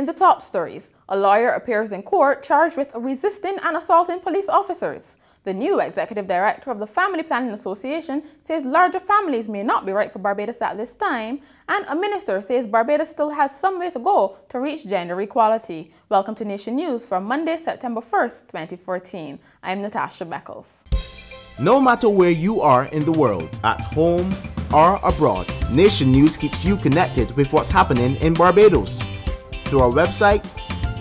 In the top stories, a lawyer appears in court charged with resisting and assaulting police officers. The new executive director of the Family Planning Association says larger families may not be right for Barbados at this time, and a minister says Barbados still has some way to go to reach gender equality. Welcome to Nation News for Monday, September 1st, 2014. I'm Natasha Beckles. No matter where you are in the world, at home or abroad, Nation News keeps you connected with what's happening in Barbados through our website,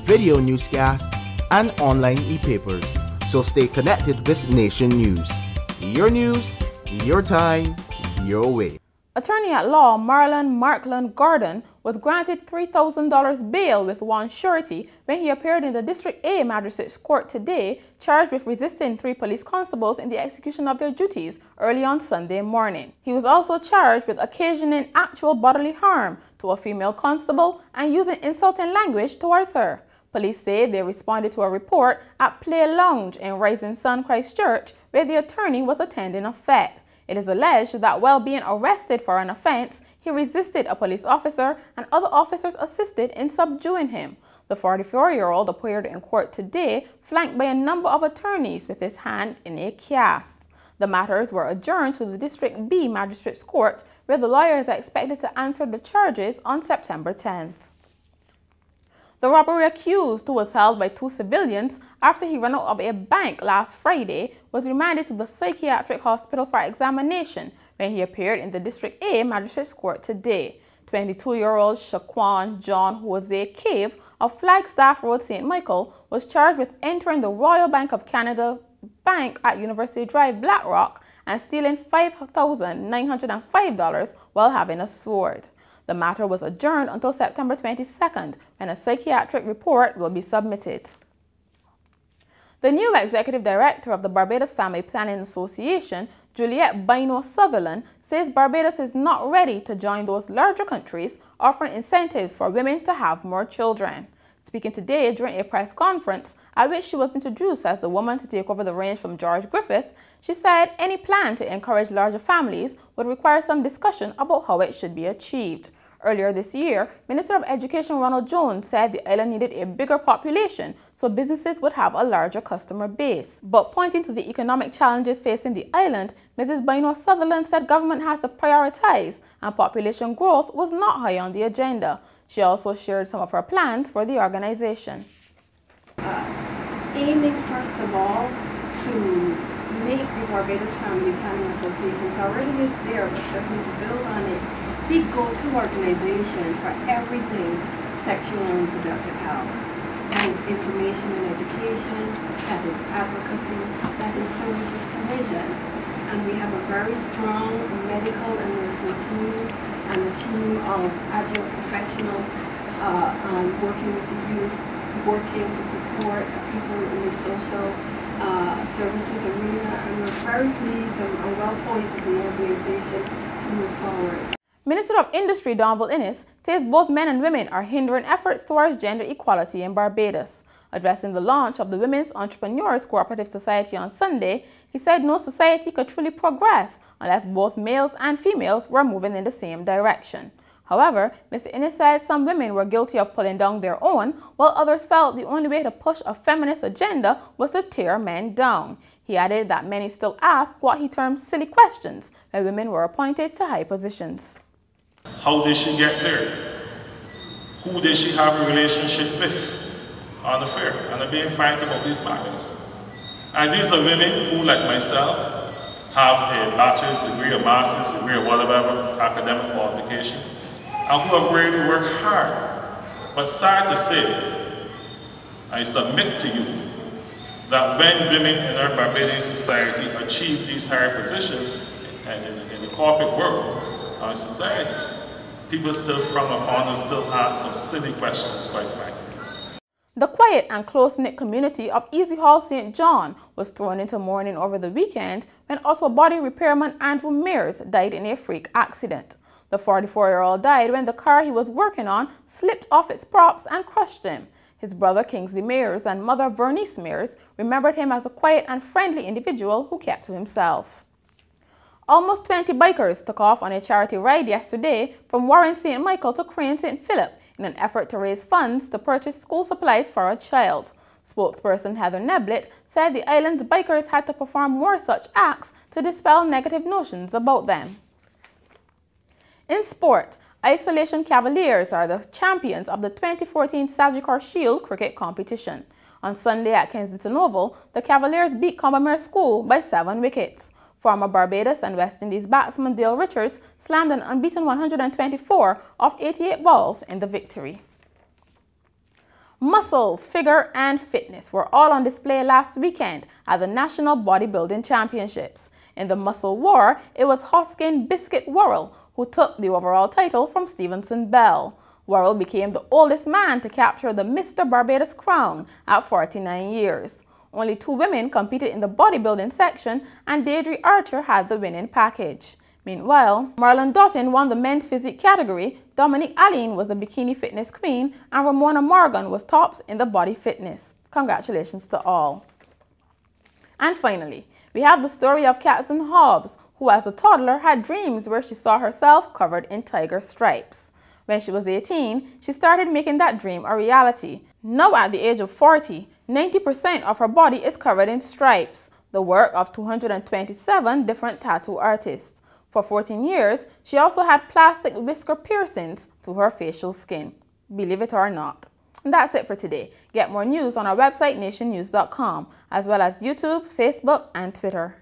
video newscast, and online e-papers. So stay connected with Nation News. Your news, your time, your way. Attorney at law Marlon Markland Gordon was granted $3,000 bail with one surety when he appeared in the District A Magistrates Court today, charged with resisting 3 police constables in the execution of their duties early on Sunday morning. He was also charged with occasioning actual bodily harm to a female constable and using insulting language towards her. Police say they responded to a report at Play Lounge in Rising Sun Christchurch, where the attorney was attending a fete. It is alleged that while being arrested for an offense, he resisted a police officer and other officers assisted in subduing him. The 44-year-old appeared in court today, flanked by a number of attorneys with his hand in a cast. The matters were adjourned to the District B Magistrates Court, where the lawyers are expected to answer the charges on September 10th. The robbery accused, who was held by 2 civilians after he ran out of a bank last Friday, was remanded to the psychiatric hospital for examination when he appeared in the District A Magistrates Court today. 22-year-old Shaquan John Jose Cave of Flagstaff Road, St. Michael, was charged with entering the Royal Bank of Canada Bank at University Drive, Blackrock, and stealing $5,905 while having a sword. The matter was adjourned until September 22nd, when a psychiatric report will be submitted. The new executive director of the Barbados Family Planning Association, Juliet bynoe-Sutherland, says Barbados is not ready to join those larger countries offering incentives for women to have more children. Speaking today during a press conference at which she was introduced as the woman to take over the reins from George Griffith, she said any plan to encourage larger families would require some discussion about how it should be achieved. Earlier this year, Minister of Education Ronald Jones said the island needed a bigger population so businesses would have a larger customer base. But pointing to the economic challenges facing the island, Mrs. bynoe-Sutherland said government has to prioritize and population growth was not high on the agenda. She also shared some of her plans for the organization. Aiming first of all to make the Barbados Family Planning Association, which already is there, but certainly to build on it, the go-to organization for everything sexual and reproductive health. That is information and education, that is advocacy, that is services provision. And we have a very strong medical and nursing team and a team of adjunct professionals working with the youth, working to support people in the social services arena. And we're very pleased and well poised as an organization to move forward. Minister of Industry Donald Innes says both men and women are hindering efforts towards gender equality in Barbados. Addressing the launch of the Women's Entrepreneurs Cooperative Society on Sunday, he said no society could truly progress unless both males and females were moving in the same direction. However, Mr. Innes said some women were guilty of pulling down their own, while others felt the only way to push a feminist agenda was to tear men down. He added that many still ask what he termed silly questions when women were appointed to high positions. How did she get there? Who did she have a relationship with on the fair? And I'm being frank about these matters. And these are women who, like myself, have a bachelor's degree, a master's degree, or whatever academic qualification, and who have really worked hard. But sad to say, I submit to you that when women in our Barbadian society achieve these higher positions, and in the corporate world, our society, people still frown upon and still ask some silly questions, quite frankly. The quiet and close-knit community of Easy Hall St. John was thrown into mourning over the weekend when auto body repairman Andrew Mears died in a freak accident. The 44-year-old died when the car he was working on slipped off its props and crushed him. His brother Kingsley Mears and mother Vernice Mears remembered him as a quiet and friendly individual who kept to himself. Almost 20 bikers took off on a charity ride yesterday from Warren St. Michael to Crane St. Philip in an effort to raise funds to purchase school supplies for a child. Spokesperson Heather Neblett said the island's bikers had to perform more such acts to dispel negative notions about them. In sport, Isolation Cavaliers are the champions of the 2014 Sagicor Shield cricket competition. On Sunday at Kensington Oval, the Cavaliers beat Combermere School by 7 wickets. Former Barbados and West Indies batsman Dale Richards slammed an unbeaten 124 off 88 balls in the victory. Muscle, figure and fitness were all on display last weekend at the National Bodybuilding Championships. In the muscle war, it was Hoskin Biscuit Worrell who took the overall title from Stevenson Bell. Worrell became the oldest man to capture the Mr. Barbados crown at 49 years. Only 2 women competed in the bodybuilding section, and Deirdre Archer had the winning package. Meanwhile, Marlon Doughton won the men's physique category, Dominique Aline was the bikini fitness queen, and Ramona Morgan was tops in the body fitness. Congratulations to all. And finally, we have the story of Katsun Hobbs, who as a toddler had dreams where she saw herself covered in tiger stripes. When she was 18, she started making that dream a reality. Now at the age of 40, 90% of her body is covered in stripes, the work of 227 different tattoo artists. For 14 years, she also had plastic whisker piercings through her facial skin. Believe it or not. And that's it for today. Get more news on our website nationnews.com, as well as YouTube, Facebook, and Twitter.